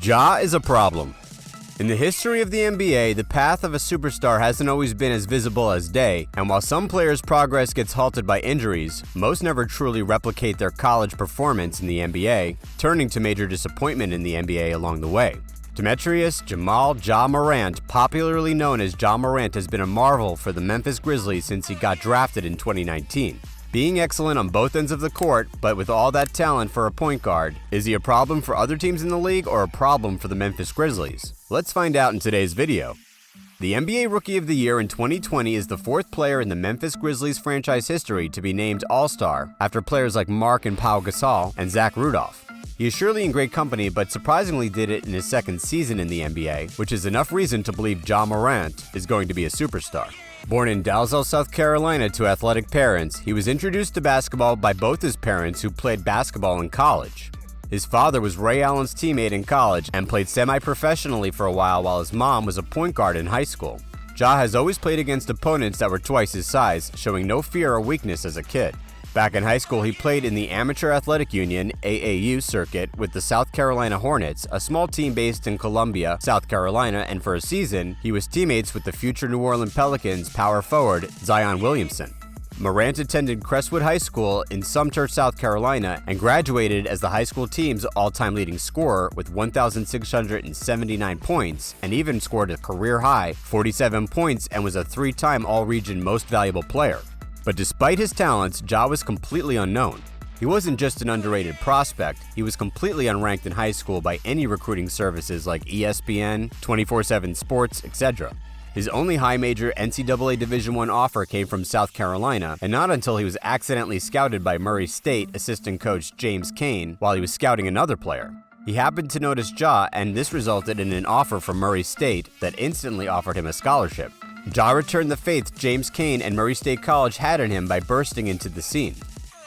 Ja is a problem. In the history of the NBA, the path of a superstar hasn't always been as visible as day, and while some players' progress gets halted by injuries, most never truly replicate their college performance in the NBA, turning to major disappointment in the NBA along the way. Temetrius Jamel Ja Morant, popularly known as Ja Morant, has been a marvel for the Memphis Grizzlies since he got drafted in 2019. Being excellent on both ends of the court, but with all that talent for a point guard, is he a problem for other teams in the league or a problem for the Memphis Grizzlies? Let's find out in today's video. The NBA Rookie of the Year in 2020 is the fourth player in the Memphis Grizzlies franchise history to be named All-Star, after players like Mark and Pau Gasol and Zach Rudolph. He is surely in great company, but surprisingly did it in his second season in the NBA, which is enough reason to believe Ja Morant is going to be a superstar. Born in Dalzell, South Carolina to athletic parents, he was introduced to basketball by both his parents who played basketball in college. His father was Ray Allen's teammate in college and played semi-professionally for a while his mom was a point guard in high school. Ja has always played against opponents that were twice his size, showing no fear or weakness as a kid. Back in high school, he played in the Amateur Athletic Union (AAU) circuit with the South Carolina Hornets, a small team based in Columbia, South Carolina, and for a season, he was teammates with the future New Orleans Pelicans power forward Zion Williamson. Morant attended Crestwood High School in Sumter, South Carolina, and graduated as the high school team's all-time leading scorer with 1,679 points, and even scored a career-high 47 points and was a three-time All-Region Most Valuable Player. But despite his talents, Ja was completely unknown. He wasn't just an underrated prospect, he was completely unranked in high school by any recruiting services like ESPN, 24/7 Sports, etc. His only high major NCAA Division I offer came from South Carolina, and not until he was accidentally scouted by Murray State assistant coach James Kane while he was scouting another player. He happened to notice Ja, and this resulted in an offer from Murray State that instantly offered him a scholarship. Ja returned the faith James Kane and Murray State College had in him by bursting into the scene.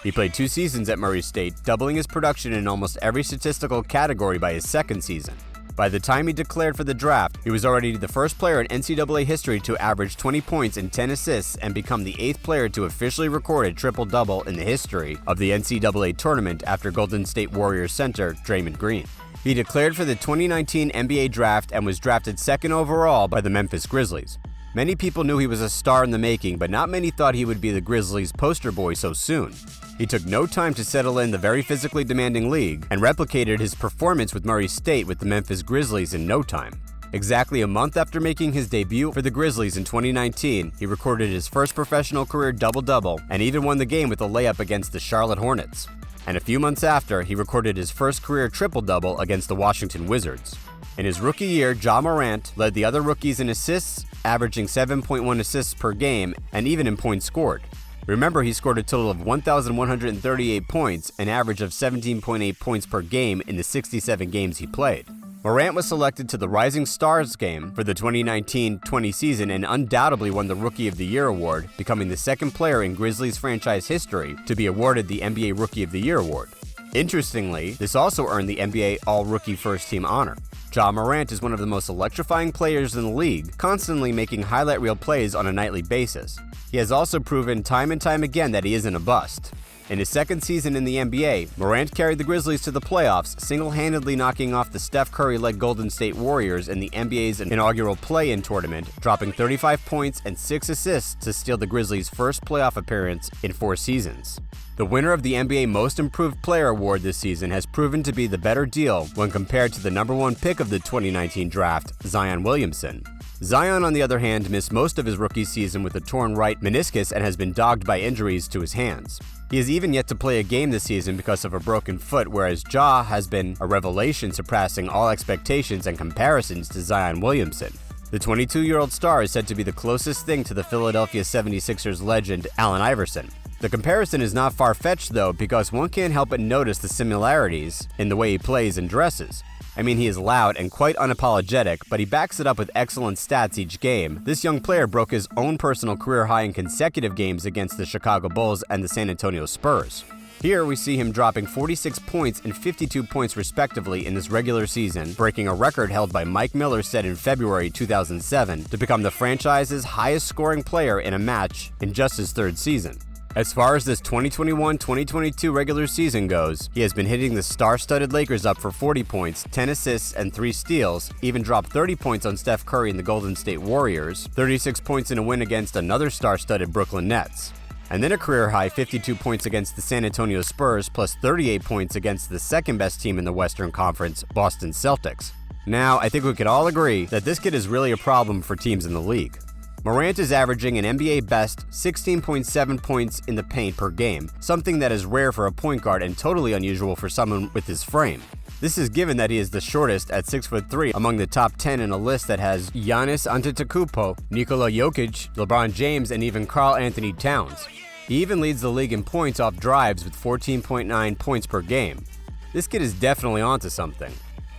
He played 2 seasons at Murray State, doubling his production in almost every statistical category by his second season. By the time he declared for the draft, he was already the first player in NCAA history to average 20 points and 10 assists and become the 8th player to officially record a triple-double in the history of the NCAA tournament after Golden State Warriors center Draymond Green. He declared for the 2019 NBA draft and was drafted second overall by the Memphis Grizzlies. Many people knew he was a star in the making, but not many thought he would be the Grizzlies' poster boy so soon. He took no time to settle in the very physically demanding league and replicated his performance with Murray State with the Memphis Grizzlies in no time. Exactly a month after making his debut for the Grizzlies in 2019, he recorded his first professional career double-double and even won the game with a layup against the Charlotte Hornets. And a few months after, he recorded his first career triple-double against the Washington Wizards. In his rookie year, Ja Morant led the other rookies in assists, averaging 7.1 assists per game, and even in points scored. Remember, he scored a total of 1,138 points, an average of 17.8 points per game in the 67 games he played. Morant was selected to the Rising Stars game for the 2019-20 season and undoubtedly won the Rookie of the Year award, becoming the second player in Grizzlies franchise history to be awarded the NBA Rookie of the Year award. Interestingly, this also earned the NBA All-Rookie First Team honor. Ja Morant is one of the most electrifying players in the league, constantly making highlight reel plays on a nightly basis. He has also proven time and time again that he isn't a bust. In his second season in the NBA, Morant carried the Grizzlies to the playoffs, single-handedly knocking off the Steph Curry-led Golden State Warriors in the NBA's inaugural play-in tournament, dropping 35 points and 6 assists to steal the Grizzlies' first playoff appearance in 4 seasons. The winner of the NBA Most Improved Player award this season has proven to be the better deal when compared to the number 1 pick of the 2019 draft, Zion Williamson. Zion, on the other hand, missed most of his rookie season with a torn right meniscus and has been dogged by injuries to his hands. He has even yet to play a game this season because of a broken foot, whereas Ja has been a revelation, surpassing all expectations and comparisons to Zion Williamson. The 22-year-old star is said to be the closest thing to the Philadelphia 76ers legend Allen Iverson. The comparison is not far-fetched though, because one can't help but notice the similarities in the way he plays and dresses. I mean, he is loud and quite unapologetic, but he backs it up with excellent stats each game. This young player broke his own personal career high in consecutive games against the Chicago Bulls and the San Antonio Spurs. Here we see him dropping 46 points and 52 points respectively in this regular season, breaking a record held by Mike Miller set in February 2007 to become the franchise's highest scoring player in a match in just his third season. As far as this 2021-2022 regular season goes, he has been hitting the star-studded Lakers up for 40 points, 10 assists, and 3 steals, even dropped 30 points on Steph Curry and the Golden State Warriors, 36 points in a win against another star-studded Brooklyn Nets, and then a career-high 52 points against the San Antonio Spurs, plus 38 points against the second-best team in the Western Conference, Boston Celtics. Now, I think we could all agree that this kid is really a problem for teams in the league. Morant is averaging an NBA best 16.7 points in the paint per game, something that is rare for a point guard and totally unusual for someone with his frame. This is given that he is the shortest at 6'3" among the top 10 in a list that has Giannis Antetokounmpo, Nikola Jokic, LeBron James, and even Karl Anthony Towns. He even leads the league in points off drives with 14.9 points per game. This kid is definitely onto something.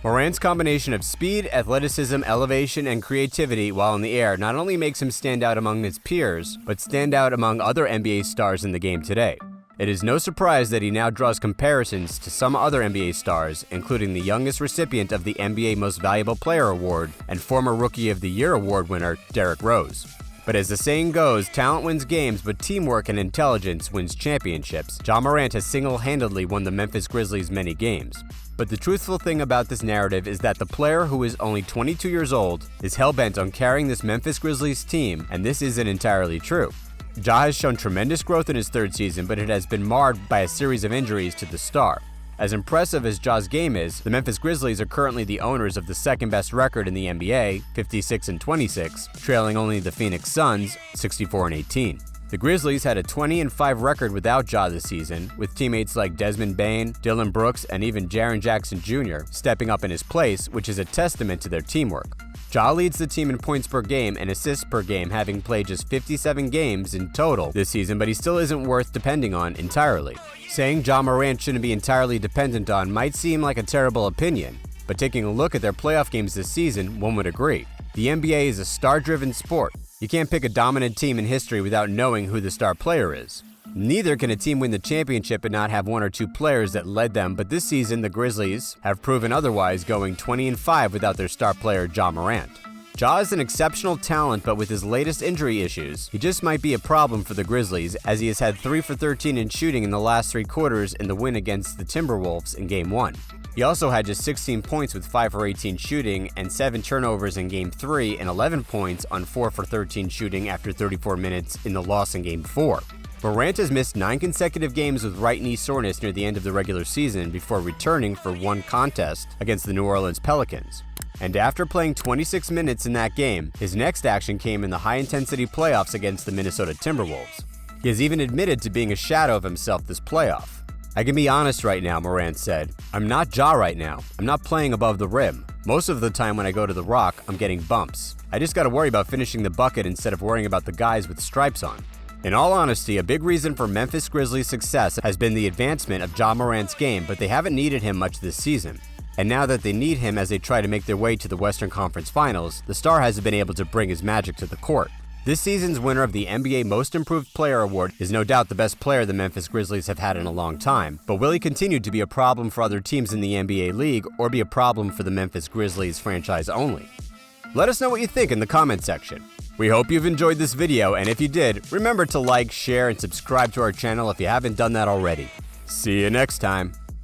Morant's combination of speed, athleticism, elevation, and creativity while in the air not only makes him stand out among his peers, but stand out among other NBA stars in the game today. It is no surprise that he now draws comparisons to some other NBA stars, including the youngest recipient of the NBA Most Valuable Player Award and former Rookie of the Year award winner, Derrick Rose. But as the saying goes, talent wins games, but teamwork and intelligence wins championships. Ja Morant has single-handedly won the Memphis Grizzlies many games. But the truthful thing about this narrative is that the player, who is only 22 years old, is hell-bent on carrying this Memphis Grizzlies team, and this isn't entirely true. Ja has shown tremendous growth in his third season, but it has been marred by a series of injuries to the star. As impressive as Ja's game is, the Memphis Grizzlies are currently the owners of the second-best record in the NBA, 56-26, trailing only the Phoenix Suns, 64-18. The Grizzlies had a 20-5 record without Ja this season, with teammates like Desmond Bane, Dillon Brooks, and even Jaren Jackson Jr. stepping up in his place, which is a testament to their teamwork. Ja leads the team in points per game and assists per game, having played just 57 games in total this season, but he still isn't worth depending on entirely. Saying Ja Morant shouldn't be entirely dependent on might seem like a terrible opinion, but taking a look at their playoff games this season, one would agree. The NBA is a star-driven sport. You can't pick a dominant team in history without knowing who the star player is. Neither can a team win the championship and not have one or two players that led them, but this season the Grizzlies have proven otherwise, going 20-5 without their star player Ja Morant. Ja is an exceptional talent, but with his latest injury issues, he just might be a problem for the Grizzlies, as he has had 3 for 13 in shooting in the last 3 quarters in the win against the Timberwolves in Game 1. He also had just 16 points with 5 for 18 shooting and 7 turnovers in Game 3 and 11 points on 4 for 13 shooting after 34 minutes in the loss in Game 4. Morant has missed 9 consecutive games with right knee soreness near the end of the regular season before returning for one contest against the New Orleans Pelicans. And after playing 26 minutes in that game, his next action came in the high-intensity playoffs against the Minnesota Timberwolves. He has even admitted to being a shadow of himself this playoff. "I can be honest right now," Morant said. "I'm not Ja right now. I'm not playing above the rim. Most of the time when I go to the rock, I'm getting bumps. I just gotta worry about finishing the bucket instead of worrying about the guys with stripes on." In all honesty, a big reason for Memphis Grizzlies' success has been the advancement of Ja Morant's game, but they haven't needed him much this season. And now that they need him as they try to make their way to the Western Conference Finals, the star hasn't been able to bring his magic to the court. This season's winner of the NBA Most Improved Player Award is no doubt the best player the Memphis Grizzlies have had in a long time, but will he continue to be a problem for other teams in the NBA league, or be a problem for the Memphis Grizzlies franchise only? Let us know what you think in the comment section. We hope you've enjoyed this video, and if you did, remember to like, share, and subscribe to our channel if you haven't done that already. See you next time.